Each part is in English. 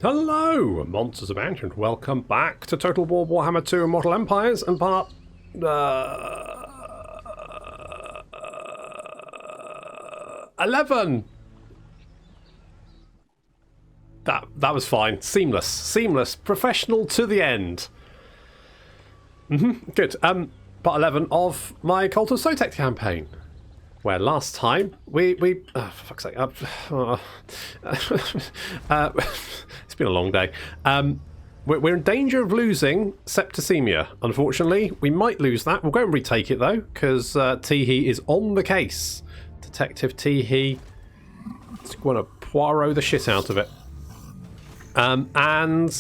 Hello, MonstersAbound, and welcome back to Total War Warhammer 2 and Mortal Empires and part 11. That was fine. Seamless, professional to the end. Good. Part 11 of my Cult of Sotek campaign. Where last time we for fuck's sake, it's been a long day. We're in danger of losing Septicemia. Unfortunately, we might lose that. We'll go and retake it though, because Tehe is on the case. Detective Tehe is going to Poirot the shit out of it. And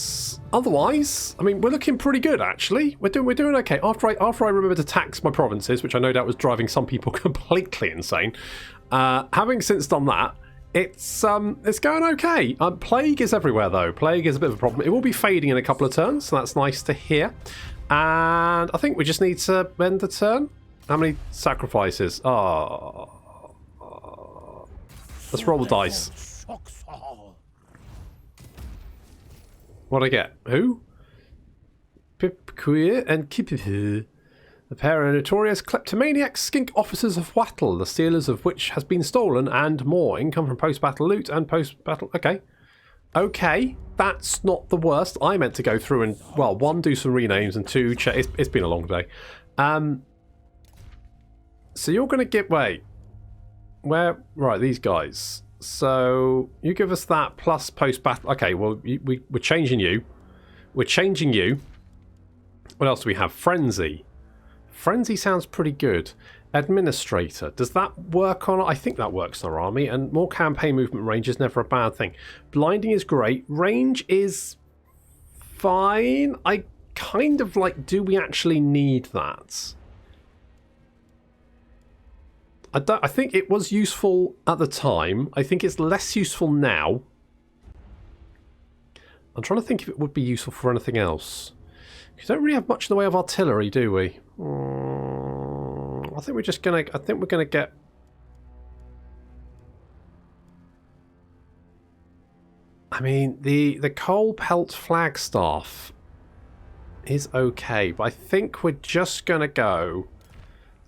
otherwise, I mean, we're looking pretty good actually. We're doing okay. After I remember to tax my provinces, which I no doubt was driving some people completely insane. Having since done that, it's going okay. Plague is everywhere though. Plague is a bit of a problem. It will be fading in a couple of turns, so that's nice to hear. And I think we just need to end the turn. How many sacrifices? Let's roll the dice. What I get? Who? Pipqueer and Kipipu. The pair are notorious kleptomaniac skink officers of Wattle, the stealers of which has been stolen, and more. Income from post-battle loot and post-battle... Okay, that's not the worst. I meant to go through and, well, one, do some renames, and two, check... It's been a long day. So you're going to get... Wait. Where... Right, these guys... So, you give us that plus post-battle... Okay, well, we're changing you. We're changing you. What else do we have? Frenzy. Frenzy sounds pretty good. Administrator. Does that work on... I think that works on our army. And more campaign movement range is never a bad thing. Blinding is great. Range is fine. I kind of like... Do we actually need that? I think it was useful at the time. I think it's less useful now. I'm trying to think if it would be useful for anything else. We don't really have much in the way of artillery, do we? I think we're just gonna. I think we're gonna get. I mean, the coal pelt flagstaff is okay, but I think we're just gonna go.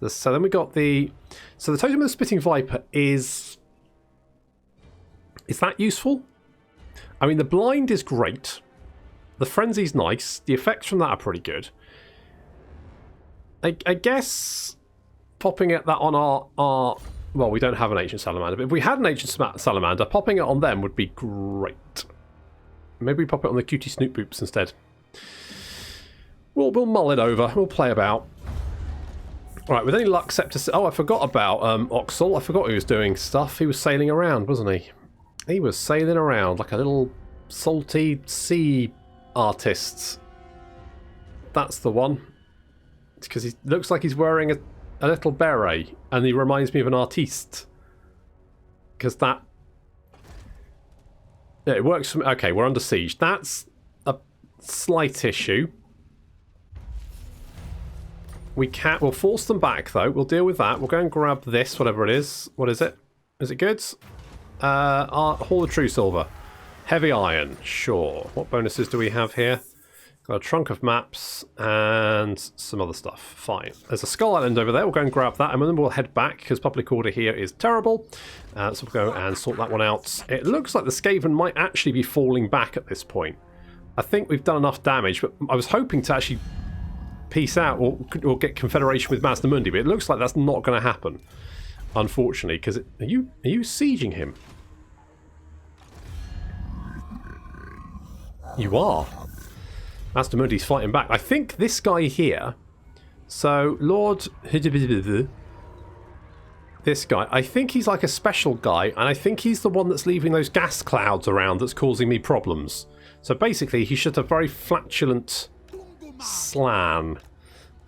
So then we got the... So the Totem of the Spitting Viper is... Is that useful? I mean, the blind is great. The frenzy's nice. The effects from that are pretty good. I guess popping that on our... Well, we don't have an Ancient Salamander, but if we had an Ancient Salamander, popping it on them would be great. Maybe we pop it on the Cutie Snoop Boops instead. We'll mull it over. We'll play about. Right, with any luck, Septus... Oh, I forgot about Oxel. I forgot he was doing stuff. He was sailing around, wasn't he? He was sailing around like a little salty sea artist. That's the one. It's because he looks like he's wearing a little beret, and he reminds me of an artiste. Because that... Yeah, it works for me. Okay, we're under siege. That's a slight issue. We'll force them back, though. We'll deal with that. We'll go and grab this, whatever it is. What is it? Is it good? Hall of True Silver. Heavy Iron. Sure. What bonuses do we have here? Got a trunk of maps and some other stuff. Fine. There's a Skull Island over there. We'll go and grab that, and then we'll head back, because public order here is terrible. So we'll go and sort that one out. It looks like the Skaven might actually be falling back at this point. I think we've done enough damage, but I was hoping to actually... peace out or get confederation with Mazda Mundi, but it looks like that's not going to happen, unfortunately. Because are you sieging him? You are. Mazda Mundi's fighting back. I think this guy here. So Lord, this guy. I think he's like a special guy, and I think he's the one that's leaving those gas clouds around that's causing me problems. So basically, he should have very flatulent. Slan.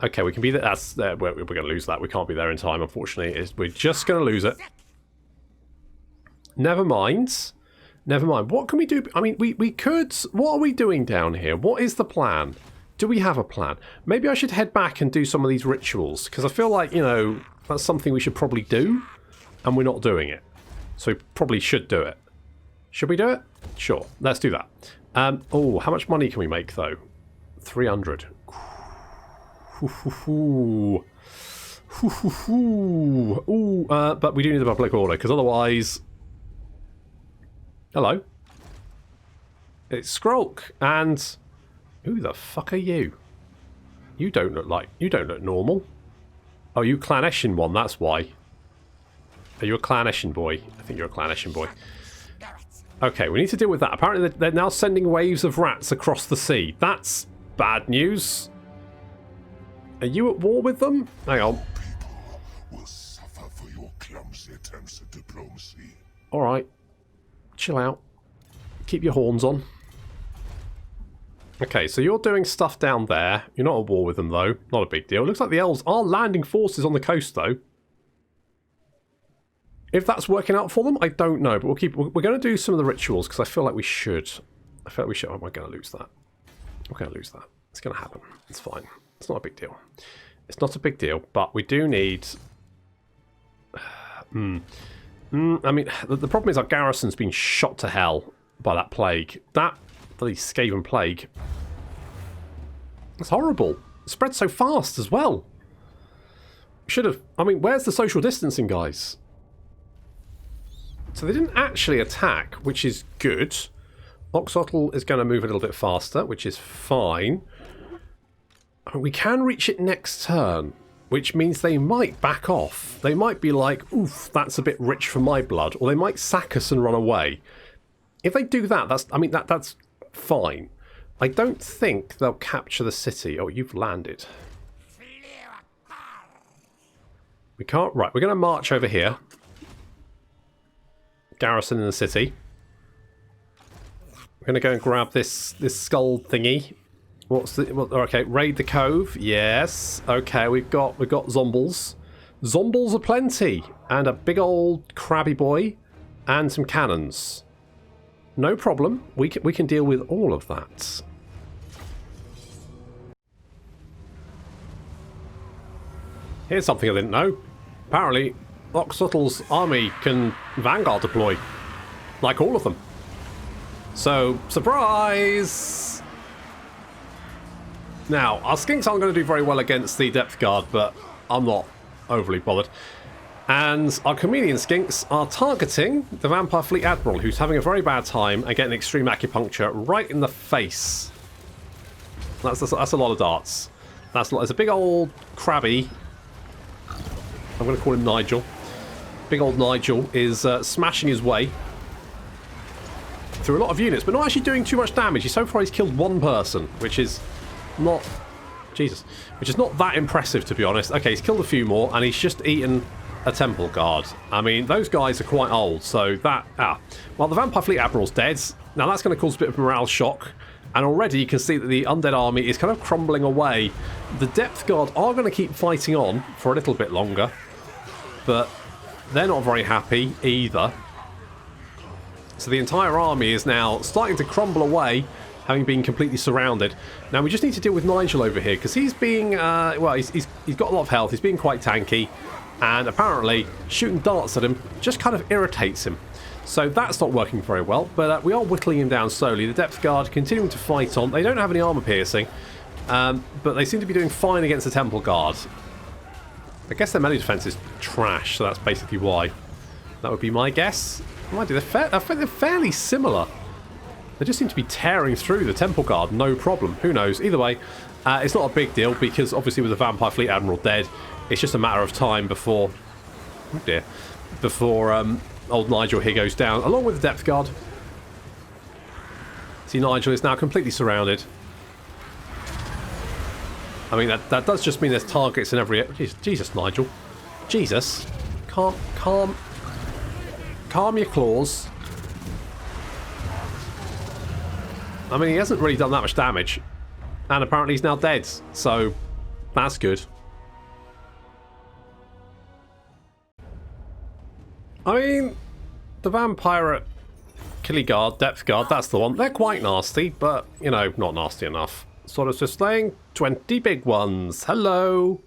Okay, we can be there. That's we're going to lose that. We can't be there in time, unfortunately. We're just going to lose it. Never mind. Never mind. What can we do? I mean, we could... What are we doing down here? What is the plan? Do we have a plan? Maybe I should head back and do some of these rituals, because I feel like, you know, that's something we should probably do, and we're not doing it. So we probably should do it. Should we do it? Sure. Let's do that. Oh, how much money can we make, though? 300. Ooh, but we do need a public order, because otherwise... Hello. It's Skrulk, and... Who the fuck are you? You don't look normal. Oh, you Clanessian one, that's why. Are you a Clanessian boy? I think you're a Clanessian boy. Okay, we need to deal with that. Apparently they're now sending waves of rats across the sea. That's bad news. Are you at war with them? Hang on. Will suffer for your clumsy attempts at diplomacy. Alright. Chill out. Keep your horns on. Okay, so you're doing stuff down there. You're not at war with them, though. Not a big deal. It looks like the elves are landing forces on the coast, though. If that's working out for them, I don't know. But we're going to do some of the rituals, because I feel like we should. I feel like we should. Oh, we're going to lose that. We're going to lose that. It's going to happen. It's fine. It's not a big deal. It's not a big deal, but we do need... I mean, the problem is our garrison's been shot to hell by that plague. That bloody Skaven plague. It's horrible. It spread so fast as well. Should have... I mean, where's the social distancing, guys? So they didn't actually attack, which is good. Oxotl is going to move a little bit faster, which is fine. We can reach it next turn, which means they might back off. They might be like, oof, that's a bit rich for my blood. Or they might sack us and run away. If they do that, that's fine. I don't think they'll capture the city. Oh, you've landed. We can't... Right, we're going to march over here. Garrison in the city. We're going to go and grab this skull thingy. What's the... Well, okay, raid the Cove. Yes. Okay, we've got zombles. Zombles aplenty. And a big old crabby boy. And some cannons. No problem. We can deal with all of that. Here's something I didn't know. Apparently, Oxotl's army can Vanguard deploy. Like all of them. So, surprise! Now, our skinks aren't going to do very well against the Depth Guard, but I'm not overly bothered. And our chameleon skinks are targeting the Vampire Fleet Admiral, who's having a very bad time and getting extreme acupuncture right in the face. That's a lot of darts. That's a big old crabby. I'm going to call him Nigel. Big old Nigel is smashing his way through a lot of units, but not actually doing too much damage. So far he's killed one person, which is not... Jesus. Which is not that impressive, to be honest. Okay, he's killed a few more, and he's just eaten a Temple Guard. I mean, those guys are quite old, so that... Well, the Vampire Fleet Admiral's dead. Now, that's going to cause a bit of morale shock, and already you can see that the undead army is kind of crumbling away. The Depth Guard are going to keep fighting on for a little bit longer, but they're not very happy either. So the entire army is now starting to crumble away, having been completely surrounded. Now we just need to deal with Nigel over here, because he's being, well, he's got a lot of health, he's being quite tanky, and apparently shooting darts at him just kind of irritates him. So that's not working very well, but we are whittling him down slowly. The Depth Guard continuing to fight on. They don't have any armor piercing, but they seem to be doing fine against the Temple Guard. I guess their melee defense is trash, so that's basically why. That would be my guess. They're fairly similar. They just seem to be tearing through the Temple Guard, no problem. Who knows? Either way, it's not a big deal, because obviously with the Vampire Fleet Admiral dead, it's just a matter of time before... Oh dear. Before old Nigel here goes down, along with the Depth Guard. See, Nigel is now completely surrounded. I mean, that does just mean there's targets in every... Jesus, Nigel. Jesus. Calm your claws. I mean, he hasn't really done that much damage. And apparently he's now dead. So, that's good. I mean, the Vampire Killyguard, Depth Guard, that's the one. They're quite nasty, but, you know, not nasty enough. Sort of just slaying 20 big ones. Hello.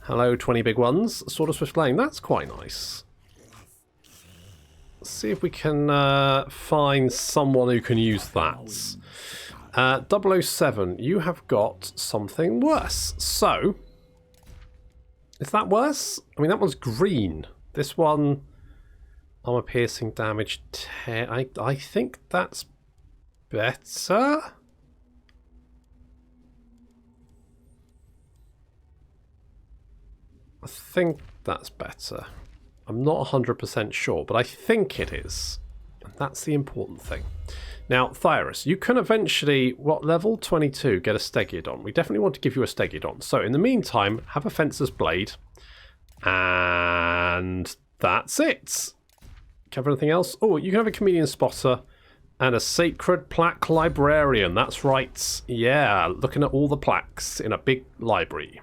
Hello, 20 big ones. Sort of swift lane. That's quite nice. see if we can find someone who can use that. 007, you have got something worse. So, is that worse? I mean, that one's green. This one, armor piercing damage 10. I think that's better. I think that's better. I'm not 100% sure, but I think it is. And that's the important thing. Now, Thyrus, you can eventually, what level? 22, get a Stegiodon. We definitely want to give you a Stegiodon. So, in the meantime, have a Fencer's Blade. And that's it. Cover anything else? Oh, you can have a Chameleon Spotter and a Sacred Plaque Librarian. That's right. Yeah, looking at all the plaques in a big library.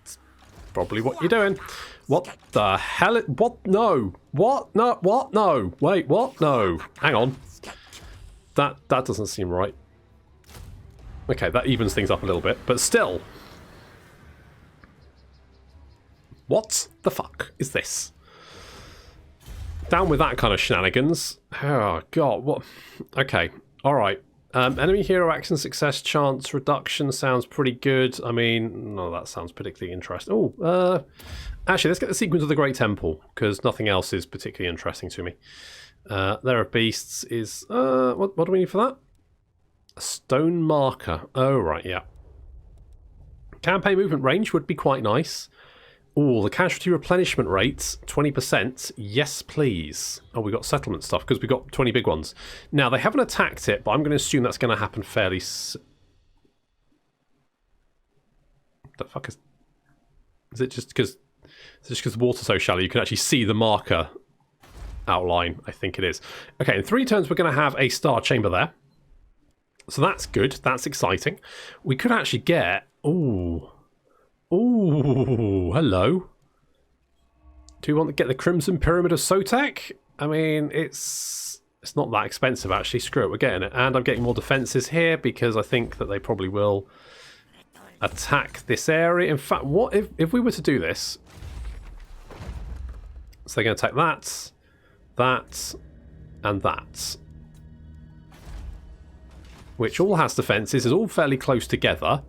It's probably what you're doing. What the hell? What? No. What? No. What? No. Wait. What? No. Hang on. That doesn't seem right. Okay, that evens things up a little bit, but still. What the fuck is this? Down with that kind of shenanigans. Oh god. What? Okay. All right. Enemy hero action success chance reduction sounds pretty good. I mean, no, that sounds particularly interesting. Oh, actually, let's get the sequence of the Great Temple, because nothing else is particularly interesting to me. There are beasts is... what do we need for that? A stone marker. Oh, right, yeah. Campaign movement range would be quite nice. Oh, the casualty replenishment rates, 20%. Yes, please. Oh, we got settlement stuff, because we got 20 big ones. Now, they haven't attacked it, but I'm going to assume that's going to happen fairly... The fuck is... Is it just because... Is it just because the water's so shallow you can actually see the marker outline? I think it is. Okay, in 3 turns we're going to have a star chamber there. So that's good. That's exciting. We could actually get... Ooh. Ooh, hello. Do you want to get the Crimson Pyramid of Sotek? I mean, it's not that expensive, actually. Screw it, we're getting it. And I'm getting more defences here because I think that they probably will attack this area. In fact, what if we were to do this? So they're going to attack that, that, and that. Which all has defences, is all fairly close together.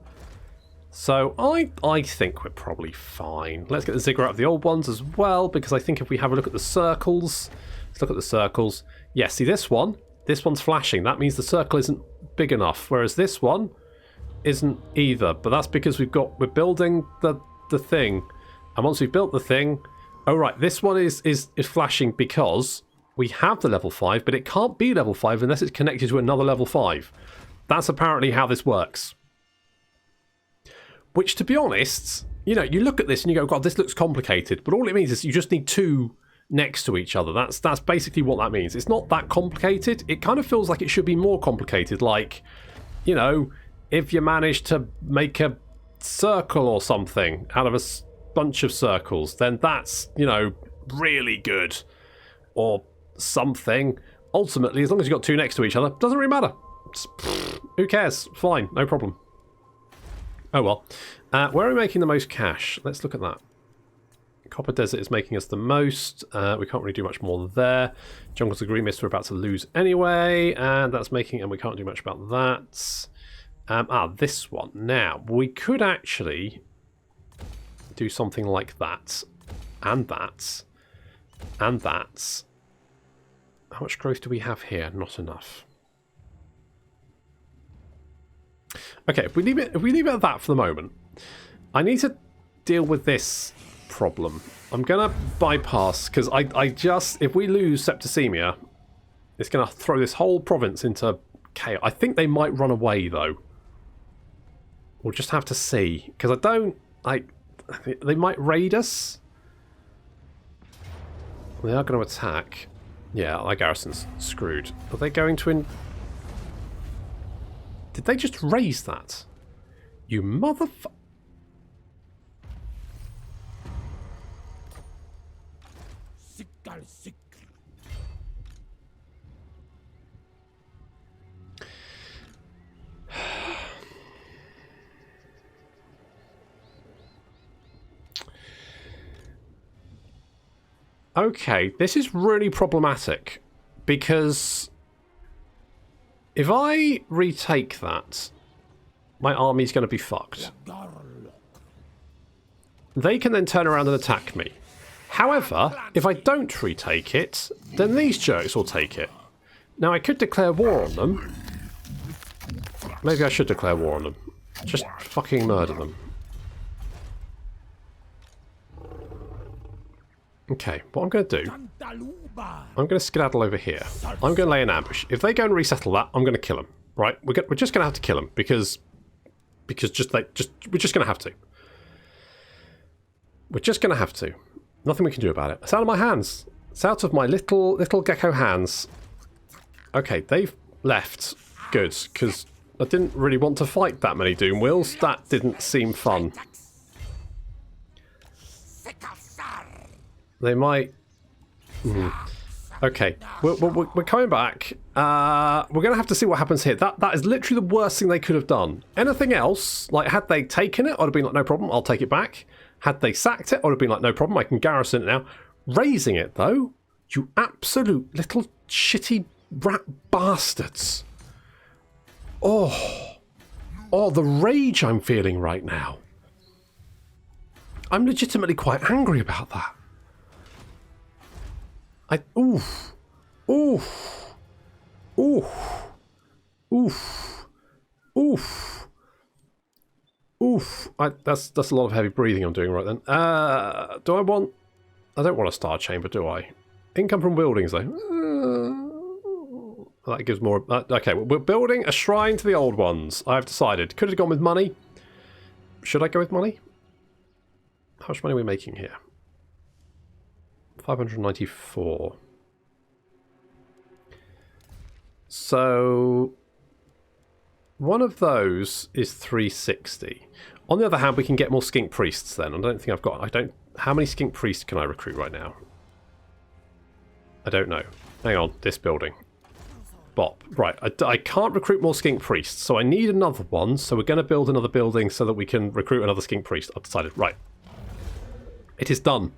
So I think we're probably fine. Let's get the ziggurat of the old ones as well, because I think if we have a look at the circles, let's look at the circles. Yeah, see this one's flashing. That means the circle isn't big enough, whereas this one isn't either. But that's because we're building the thing, and once we've built the thing, oh right, this one is flashing because we have the level 5, but it can't be level 5 unless it's connected to another level 5. That's apparently how this works. Which, to be honest, you know, you look at this and you go, God, this looks complicated. But all it means is you just need 2 next to each other. That's basically what that means. It's not that complicated. It kind of feels like it should be more complicated. Like, you know, if you manage to make a circle or something out of a bunch of circles, then that's, you know, really good. Or something. Ultimately, as long as you've got 2 next to each other, doesn't really matter. Who cares? Fine, no problem. Oh well. Where are we making the most cash? Let's look at that. Copper Desert is making us the most. We can't really do much more there. Jungles of Green Mist we're about to lose anyway. And that's making... And we can't do much about that. This one. Now, we could actually do something like that. And that. And that. How much growth do we have here? Not enough. Okay, if we leave it at that for the moment, I need to deal with this problem. I'm gonna bypass because I just, if we lose Septicemia, it's gonna throw this whole province into chaos. I think they might run away though. We'll just have to see because they might raid us. They are going to attack. Yeah, our garrison's screwed. Are they going to Did they just raise that? You motherfucker. Okay, this is really problematic. Because if I retake that, my army's going to be fucked. They can then turn around and attack me. However, if I don't retake it, then these jerks will take it. Now, I could declare war on them. Maybe I should declare war on them. Just fucking murder them. Okay, what I'm going to do... I'm going to skedaddle over here. I'm going to lay an ambush. If they go and resettle that, I'm going to kill them. Right? We're just going to have to kill them because we're just going to have to. We're just going to have to. Nothing we can do about it. It's out of my hands. It's out of my little gecko hands. Okay, they've left. Good, because I didn't really want to fight that many Doom Wheels. That didn't seem fun. They might... Okay, we're coming back. We're going to have to see what happens here. That is literally the worst thing they could have done. Anything else, like had they taken it, I'd have been like, no problem, I'll take it back. Had they sacked it, I would have been like, no problem, I can garrison it now. Raising it, though, you absolute little shitty rat bastards. Oh, the rage I'm feeling right now. I'm legitimately quite angry about that. Oof. That's a lot of heavy breathing I'm doing right then. I don't want a star chamber, do I? Income from buildings, though. That gives more... okay, we're building a shrine to the old ones. I've decided. Could have gone with money. Should I go with money? How much money are we making here? 594. So... one of those is 360. On the other hand, we can get more skink priests then. I don't think I've got... how many skink priests can I recruit right now? I don't know. Hang on, this building. Bop. Right, I can't recruit more skink priests, so I need another one. So we're going to build another building so that we can recruit another skink priest. I've decided. Right. It is done.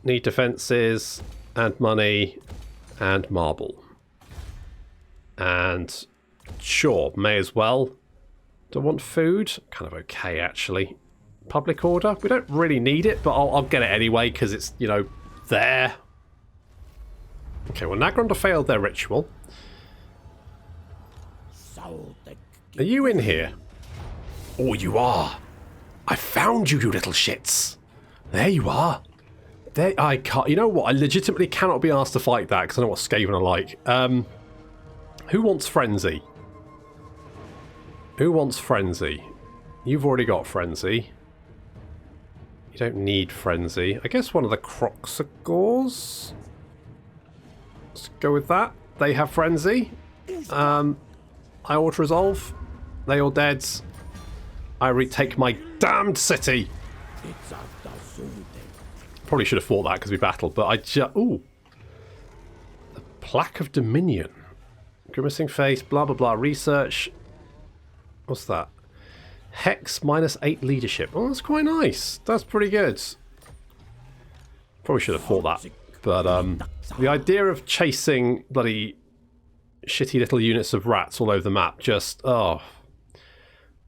Need defences, and money, and marble. And sure, may as well. Do I want food? Kind of okay, actually. Public order? We don't really need it, but I'll get it anyway, because it's, you know, there. Okay, well, Nagranda failed their ritual. Are you in here? Oh, you are. I found you, you little shits. There you are. There, I can't... you know what? I legitimately cannot be asked to fight that, because I know what Skaven are like. Who wants Frenzy? Who wants Frenzy? You've already got Frenzy. You don't need Frenzy. I guess one of the Croxagors? Let's go with that. They have Frenzy. I auto-resolve. They all dead. I retake my damned city. Probably should have fought that because we battled, but I just... ooh. The Plaque of Dominion. Grimacing face, blah, blah, blah. Research. What's that? Hex -8 leadership. Oh, that's quite nice. That's pretty good. Probably should have fought that. But the idea of chasing bloody shitty little units of rats all over the map just... oh.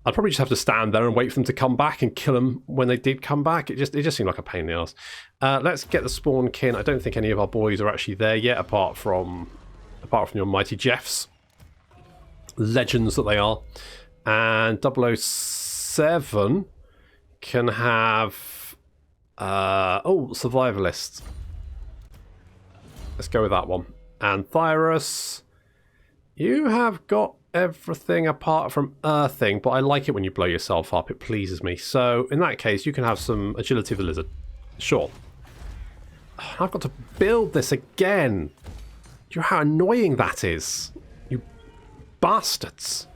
I'd probably just have to stand there and wait for them to come back and kill them when they did come back. It just seemed like a pain in the ass. Let's get the spawn kin. I don't think any of our boys are actually there yet, apart from your mighty Jeffs. Legends that they are. And 007 can have... survivalist. Let's go with that one. And Thyrus, you have got everything apart from earthing, but I like it when you blow yourself up. It pleases me. So in that case, you can have some agility of the lizard. Sure. I've got to build this again. Do you know how annoying that is? You bastards.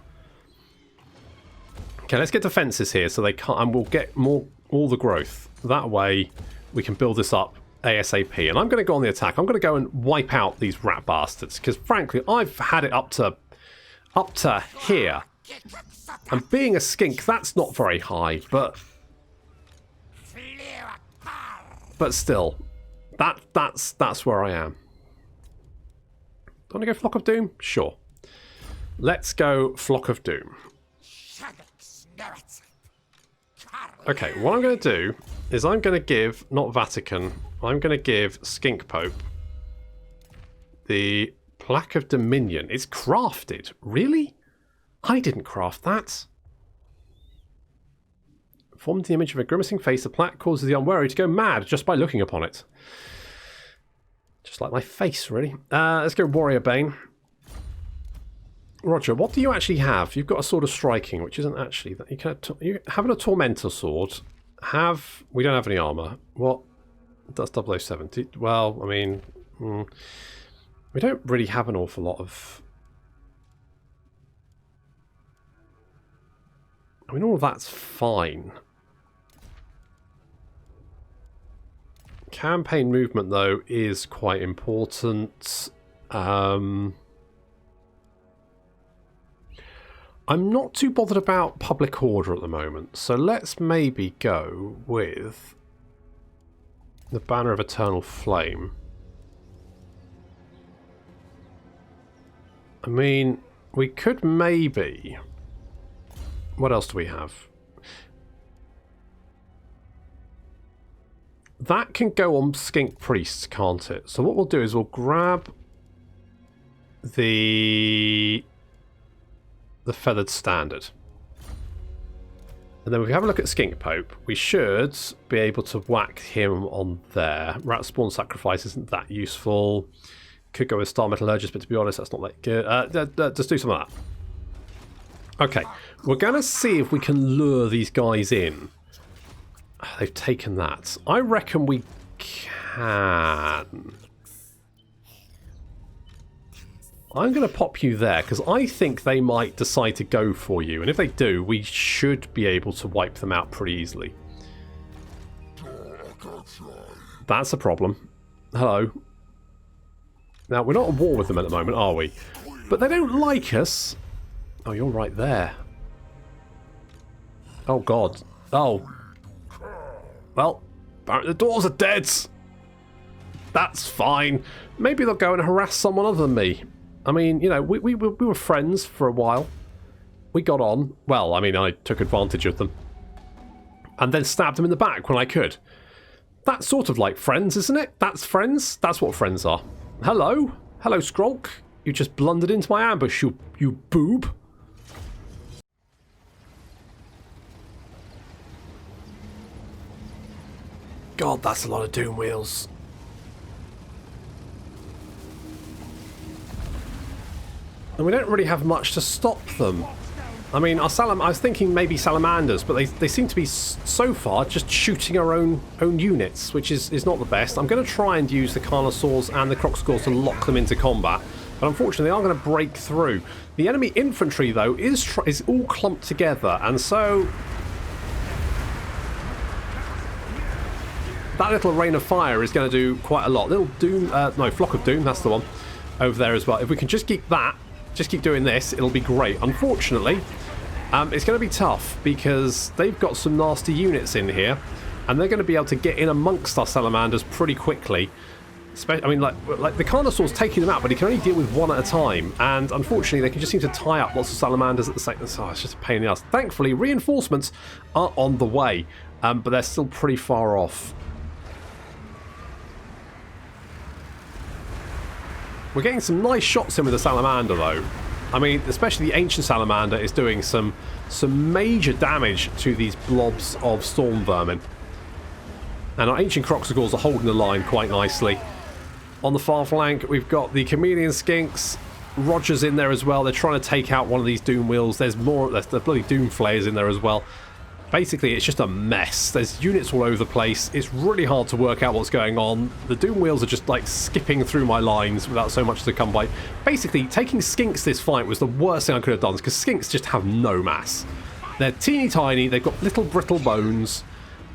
Okay, let's get defences here so they can't, and we'll get all the growth. That way we can build this up ASAP. And I'm going to go on the attack. I'm going to go and wipe out these rat bastards because frankly I've had it up to here. And being a skink, that's not very high, but But still, that's where I am. Do you want to go Flock of Doom? Sure. Let's go Flock of Doom. Okay, what I'm going to do is I'm going to give, not Vatican, I'm going to give Skink Pope the Plaque of Dominion. It's crafted. Really? I didn't craft that. Formed the image of a grimacing face, the plaque causes the unwary to go mad just by looking upon it. Just like my face, really. Let's go Warrior Bane. Roger, what do you actually have? You've got a Sword of Striking, which isn't actually... that. You having a Tormentor Sword. We don't have any armour. What? That's 007. Well, I mean... we don't really have an awful lot of... I mean, all of that's fine. Campaign movement, though, is quite important. I'm not too bothered about public order at the moment, so let's maybe go with the Banner of Eternal Flame. I mean, we could maybe... What else do we have? That can go on Skink Priests, can't it? So what we'll do is we'll grab the Feathered Standard. And then if we have a look at Skink Pope, we should be able to whack him on there. Rat Spawn Sacrifice isn't that useful. Could go with Star Metallurgist, but to be honest, that's not that good. Just do some of that. Okay, we're going to see if we can lure these guys in. They've taken that. I reckon we can. I'm going to pop you there, because I think they might decide to go for you. And if they do, we should be able to wipe them out pretty easily. That's a problem. Hello. Now, we're not at war with them at the moment, are we? But they don't like us. Oh, you're right there. Oh, God. Oh. Well, apparently the doors are dead. That's fine. Maybe they'll go and harass someone other than me. I mean, you know, we were friends for a while. We got on. Well, I mean, I took advantage of them. And then stabbed them in the back when I could. That's sort of like friends, isn't it? That's friends. That's what friends are. Hello? Hello, Skrulk. You just blundered into my ambush, you boob. God, that's a lot of Doom Wheels. And we don't really have much to stop them. I mean, I was thinking maybe salamanders, but they seem to be, so far, just shooting our own units, which is not the best. I'm going to try and use the Carnosaurs and the Crocscores to lock them into combat, but unfortunately they are going to break through. The enemy infantry, though, is all clumped together, and so... that little rain of fire is going to do quite a lot. Little Doom... no, Flock of Doom, that's the one. Over there as well. If we can just keep that, just keep doing this, it'll be great. Unfortunately, it's going to be tough because they've got some nasty units in here, and they're going to be able to get in amongst our salamanders pretty quickly. I mean, like the Carnosaur's taking them out, but he can only deal with one at a time, and unfortunately they can just seem to tie up lots of salamanders at the same time. Oh, it's just a pain in the ass. Thankfully, reinforcements are on the way, but they're still pretty far off. We're getting some nice shots in with the salamander, though. I mean, especially the ancient salamander is doing some major damage to these blobs of storm vermin. And our ancient Crocscores are holding the line quite nicely. On the far flank, we've got the chameleon skinks. Roger's in there as well. They're trying to take out one of these Doom Wheels. There's the bloody Doom Flayers in there as well. Basically, it's just a mess. There's units all over the place. It's really hard to work out what's going on. The Doom Wheels are just like skipping through my lines without so much to come by. Basically, taking skinks this fight was the worst thing I could have done because skinks just have no mass. They're teeny tiny. They've got little brittle bones.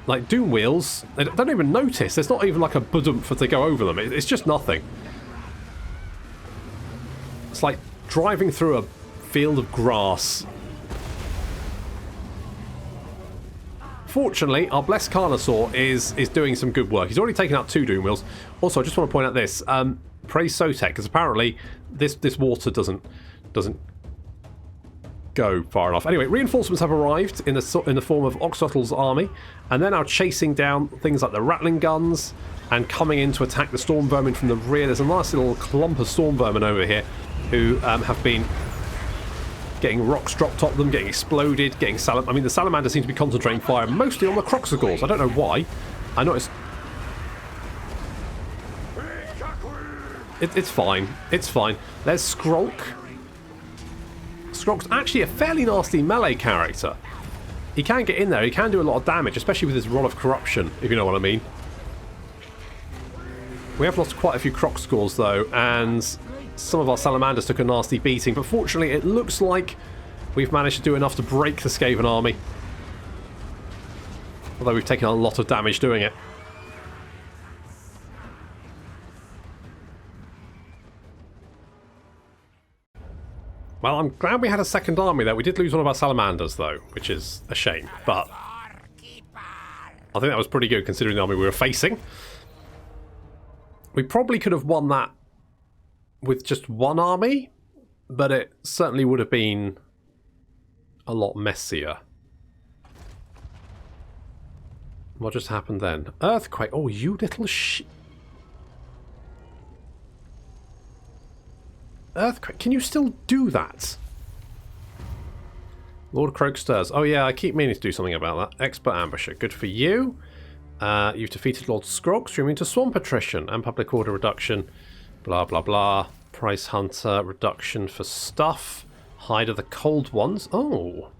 Like Doom Wheels, they don't even notice. There's not even like a budumph to go over them. It's just nothing. It's like driving through a field of grass. Fortunately, our Blessed Carnosaur is doing some good work. He's already taken out 2 Doom Wheels. Also, I just want to point out this. Praise Sotek, because apparently this water doesn't go far enough. Anyway, reinforcements have arrived in the form of Oxotl's army, and they're now chasing down things like the rattling guns and coming in to attack the storm vermin from the rear. There's a nice little clump of storm vermin over here who have been getting rocks dropped at them, getting exploded, getting I mean, the salamanders seem to be concentrating fire mostly on the Croxagores. I don't know why. I noticed. It's fine. It's fine. There's Skrolk. Skrolk's actually a fairly nasty melee character. He can get in there. He can do a lot of damage, especially with his Rod of Corruption, if you know what I mean. We have lost quite a few Croxagores, though, and some of our salamanders took a nasty beating, but fortunately it looks like we've managed to do enough to break the Skaven army. Although we've taken a lot of damage doing it. Well, I'm glad we had a second army there. We did lose one of our salamanders, though, which is a shame, but I think that was pretty good considering the army we were facing. We probably could have won that with just one army, but it certainly would have been a lot messier. What just happened then? Earthquake. Oh, you little Earthquake. Can you still do that? Lord Croak stirs. Oh yeah, I keep meaning to do something about that. Expert Ambusher. Good for you. You've defeated Lord Skrolk, streaming to Swamp Attrition and Public Order Reduction. Blah, blah, blah. Price Hunter, reduction for stuff. Hide of the Cold Ones. Oh.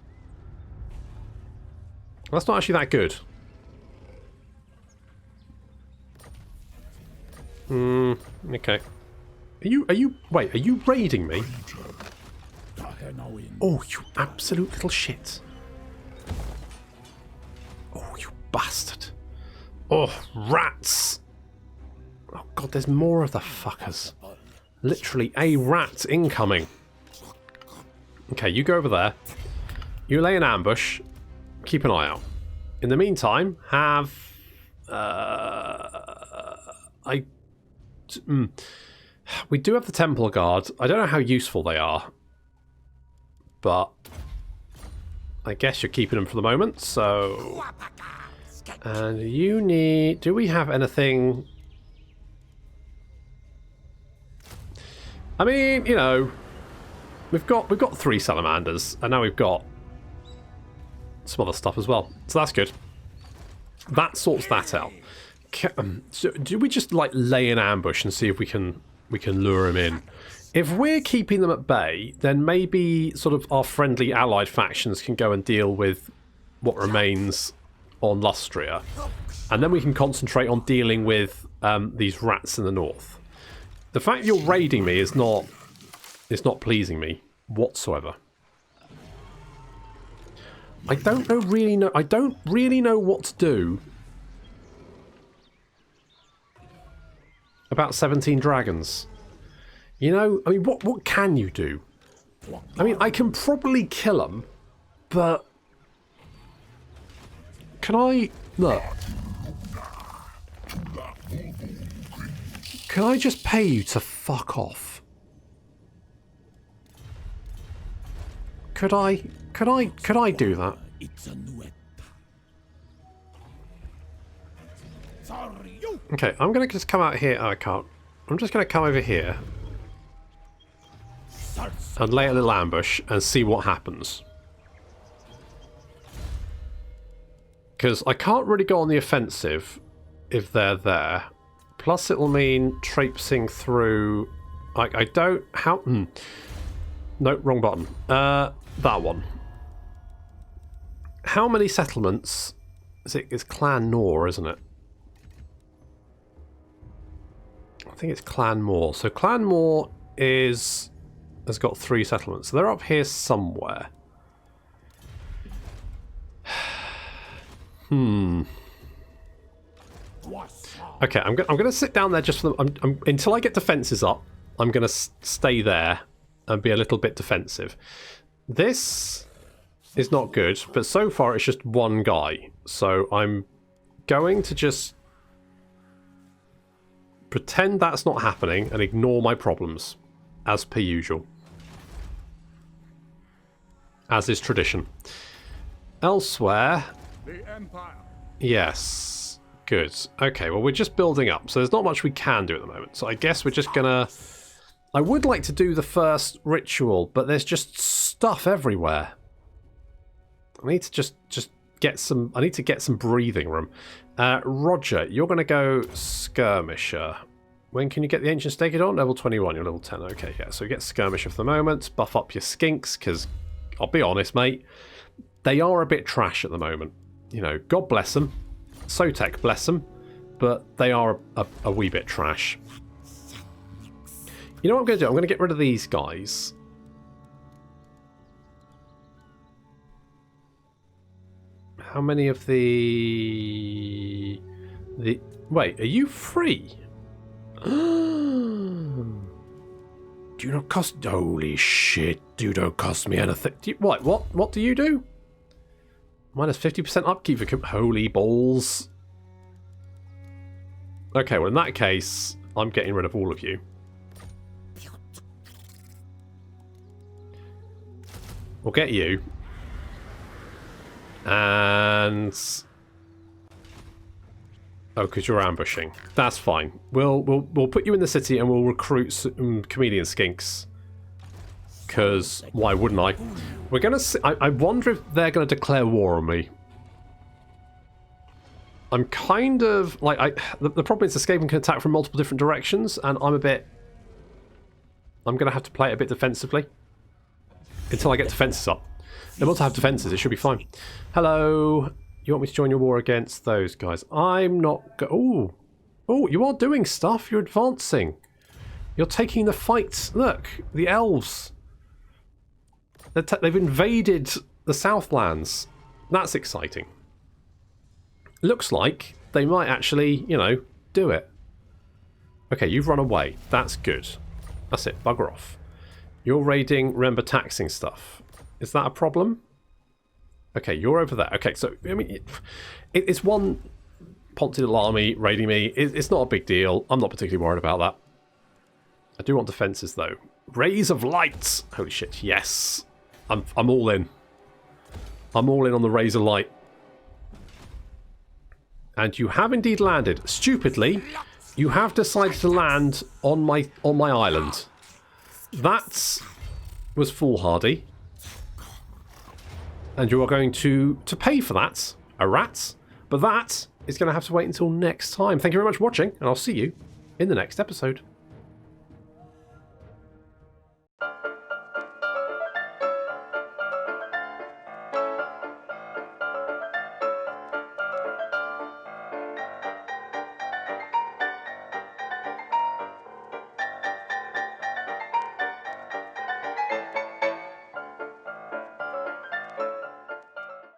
That's not actually that good. Okay. Are you raiding me? Oh, you absolute little shit. Oh, you bastard. Oh, rats. Oh god, there's more of the fuckers. Literally a rat incoming. Okay, you go over there. You lay an ambush. Keep an eye out. In the meantime, have... We do have the Temple Guard. I don't know how useful they are. But I guess you're keeping them for the moment, so... And you need... Do we have anything... I mean, you know, we've got 3 salamanders, and now we've got some other stuff as well. So that's good. That sorts that out. So do we just like lay an ambush and see if we can lure him in? If we're keeping them at bay, then maybe sort of our friendly allied factions can go and deal with what remains on Lustria, and then we can concentrate on dealing with these rats in the north. The fact you're raiding me is not pleasing me whatsoever. I don't really know what to do about 17 dragons. You know, I mean, what can you do? I mean, I can probably kill them, but can I look? Can I just pay you to fuck off? Could I do that? Okay, I'm gonna just come out here. Oh, I can't. I'm just gonna come over here and lay a little ambush and see what happens. Because I can't really go on the offensive if they're there. Plus it will mean traipsing through... I don't... How... No, wrong button. That one. How many settlements... It's Clan Nor, isn't it? I think it's Clan Moor. So Clan Moor has got 3 settlements. So they're up here somewhere. Okay, I'm going to sit down there just for until I get defences up. I'm going to stay there and be a little bit defensive. This is not good, but so far it's just one guy. So I'm going to just pretend that's not happening and ignore my problems, as per usual. As is tradition. Elsewhere... The Empire. Yes. Good. Okay, well, we're just building up, so there's not much we can do at the moment. So I guess we're just gonna... I would like to do the first ritual, but there's just stuff everywhere. I need to just get some... I need to get some breathing room. Roger, you're going to go Skirmisher. When can you get the Ancient Stegodon? Level 21, you're level 10. Okay, yeah, so you get Skirmisher for the moment. Buff up your skinks, because, I'll be honest, mate, they are a bit trash at the moment. You know, God bless them. Sotek bless them. But they are a wee bit trash. You know what I'm going to do? I'm going to get rid of these guys. How many of the... Wait, are you free? Do not cost... Holy shit, you don't cost me anything. What do you do? Minus 50% upkeep for... Holy balls. Okay, well in that case, I'm getting rid of all of you. We'll get you. And... Oh, because you're ambushing. That's fine. We'll put you in the city and we'll recruit some comedian skinks. Because why wouldn't I? We're gonna. I wonder if they're gonna declare war on me. I'm kind of like the problem is the Skaven can attack from multiple different directions, and I'm gonna have to play it a bit defensively until I get defenses up. They want to have defenses. It should be fine. Hello. You want me to join your war against those guys? I'm not... Oh, you are doing stuff. You're advancing. You're taking the fight. Look, the elves. They've invaded the Southlands. That's exciting. Looks like they might actually, you know, do it. Okay, you've run away. That's good. That's it. Bugger off. You're raiding, remember taxing stuff. Is that a problem? Okay, you're over there. Okay, so, I mean, it's one Ponted army raiding me. It's not a big deal. I'm not particularly worried about that. I do want defenses, though. Rays of light! Holy shit, yes. I'm all in. I'm all in on the rays of light. And you have indeed landed. Stupidly, you have decided to land on my island. That was foolhardy. And you are going to pay for that, a rat. But that is going to have to wait until next time. Thank you very much for watching, and I'll see you in the next episode.